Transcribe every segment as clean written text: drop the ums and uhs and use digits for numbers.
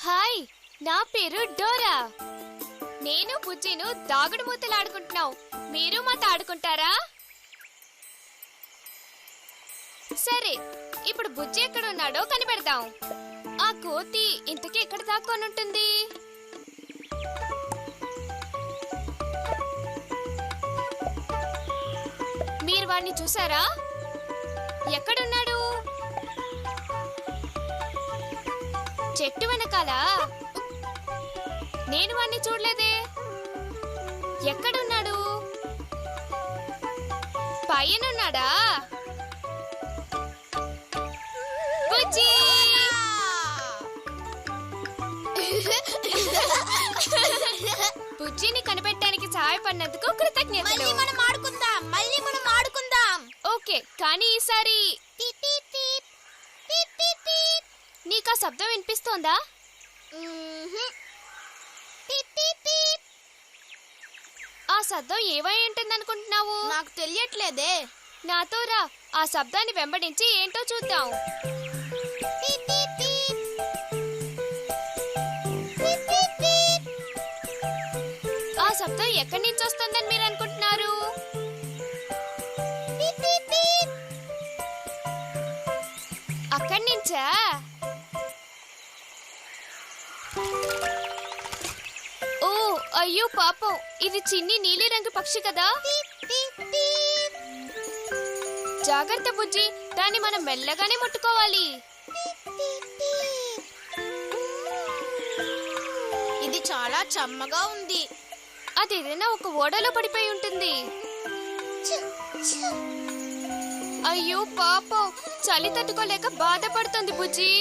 Hi, నా పేరు Dora. నేను బుజ్జిను దాగుడు మూతలు ఆడుకుంటున్నాం. మీరు మాతో ఆడుకుంటారా? సరే, ఇప్పుడు బుజ్జి ఎక్కడున్నాడో కనిపెడదాం. ఆ కోతి ఇంతకీ ఎక్కడ దాక్కొని ఉంటుంది? మీరు వాడిని చూసారా? ఎక్కడున్నాడు? చెట్టు వెనకాల. నేను వాడిని చూడలేదే. ఎక్కడున్నాడు? పైనున్నాడా? బుజ్జి! బుజ్జిని కనిపెట్టడానికి సహాయపడినందుకు కృతజ్ఞతలు. మళ్ళీ మనం ఆడుకుందాం. ఓకే, కానీ ఈసారి నీకు ఆ శబ్దం వినిపిస్తోందా? ఆ శబ్దం ఏవై ఉంటుంది అనుకుంటున్నావు? నాకు తెలియట్లేదే. నాతో రా, ఆ శబ్దాన్ని వెంబడించి ఏంటో చూద్దాం. ఆ శబ్దం ఎక్కడి నుంచి వస్తుందని మీరు అనుకుంటున్నారు? అక్కడి నుంచా? ఓ అయ్యో పాపం, ఇది చిన్ని నీలిరంగు పక్షి కదా. జాగ్రత్త బుజ్జి, దాన్ని మనం మెల్లగానే ముట్టుకోవాలి. ఇది చాలా చమ్మగా ఉంది. అదేదైనా ఒక ఓడలో పడిపోయి ఉంటుంది. అయ్యో పాపం, చలి తట్టుకోలేక బాధపడుతుంది బుజ్జి.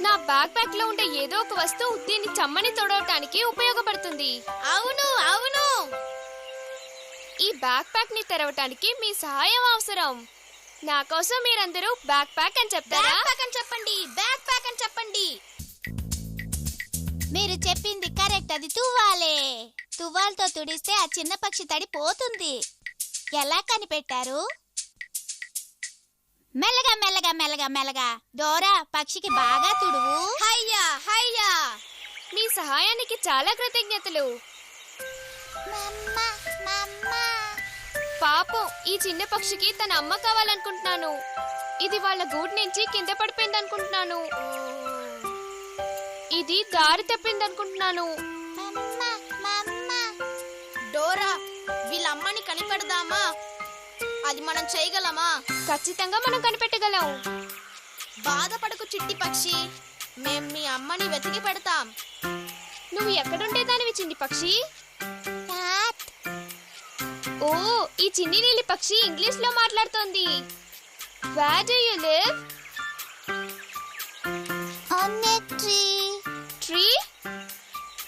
నా బ్యాక్ ప్యాక్ లో ఉండే ఏదో ఒక వస్తువు దీన్ని చమ్మని తొడవటానికి ఉపయోగపడుతుంది. అవును అవును, ఈ బ్యాక్ ప్యాక్ ని తెరవటానికి మీ సహాయం అవసరం. నా కోసం మీరందరూ బ్యాక్ ప్యాక్ అని చెప్తారా? బ్యాక్ ప్యాక్ అని చెప్పండి, బ్యాక్ ప్యాక్ అని చెప్పండి. మీరు చెప్పింది కరెక్ట్. అది తువ్వాలే. తువ్వాలతో తుడిస్తే ఆ చిన్న పక్షి తడి పోతుంది. ఎలా కనిపెట్టారు? మెల్లగా మెల్లగా మెల్లగా మెల్లగా. డోరా, పక్షికి బాగా తుడువు. హయ్యా హయ్యా. మీ సహాయానికి చాలా కృతజ్ఞతలు. పాపం, ఈ చిన్న పక్షికి తన అమ్మ కావాలనుకుంటున్నాను. ఇది వాళ్ళ గూడు నుంచి కింద పడిపోయింది అనుకుంటున్నాను. ఇది దారి తప్పింది అనుకుంటున్నాను. డోరా, వీళ్ళ అమ్మని కనిపెడదామా? అది మనం చేయగలమా? ఖచ్చితంగా మనం కనిపెట్టగలం. బాధపడకు చిట్టి పక్షి, మేం మీ అమ్మని వెతికి పెడతాం. నువ్వు ఎక్కడుండేదానివి చిన్ని పక్షి? ఓ, ఈ చిన్ని నీలి పక్షి ఇంగ్లీష్ లో మాట్లాడుతోంది. Where do you live? On a tree. Tree?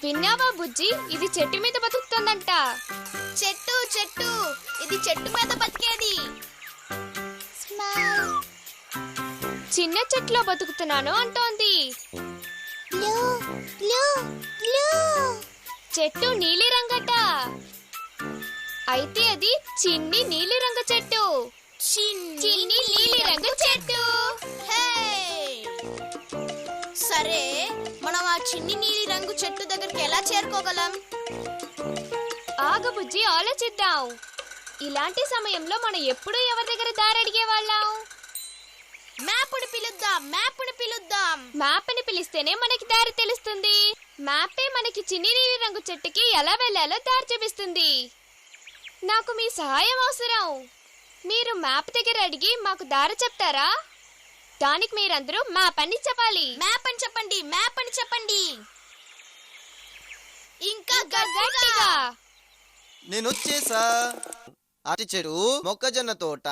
విన్నావా బుజ్జి, ఇది చెట్టు మీద బతుకుతోందంట. చెట్టు చెట్టు, ఇది చెట్టు మీద బతికేది. చిన్న చెట్లో బతుకుతున్నాను అంటోంది. చెట్టు నీలి రంగట. అయితే అది చిన్ని నీలి రంగు చెట్టు. చిన్ని నీలి రంగు చెట్టు. సరే, మనం ఆ చిన్ని నీలి రంగు చెట్టు దగ్గరికి ఎలా చేరుకోగలం? ఆగు బుజ్జి, ఆలోచిద్దాం. ఇలాంటి సమయంలో మనం ఎప్పుడూ ఎవరి దగ్గర దారి అడిగేవాళ్ళం? మ్యాప్ని పిలుద్దాం, మ్యాప్ని పిలుద్దాం. మ్యాప్ని పిలిస్తేనే మనకి దారి తెలుస్తుంది. మ్యాపే మనకి చిన్ని నీలి రంగు చెట్టుకి ఎలా వెళ్ళాలో దారి చూపిస్తుంది. నాకు మీ సహాయం అవసరం. మీరు మ్యాప్ దగ్గర అడిగి మాకు దారి చెప్తారా? దానికి మీరందరూ మ్యాప్ అని చెప్పాలి. మ్యాప్ అని చెప్పండి, మ్యాప్ అని చెప్పండి. ఇంకా గట్టిగా. నేను వచ్చేసా. అరటి చెడు, మొక్కజొన్న తోట,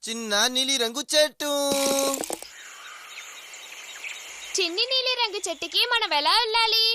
చిన్న నీలి రంగు చెట్టు. చిన్ని నీలి రంగు చెట్టుకి మనం ఎలా వెళ్ళాలి?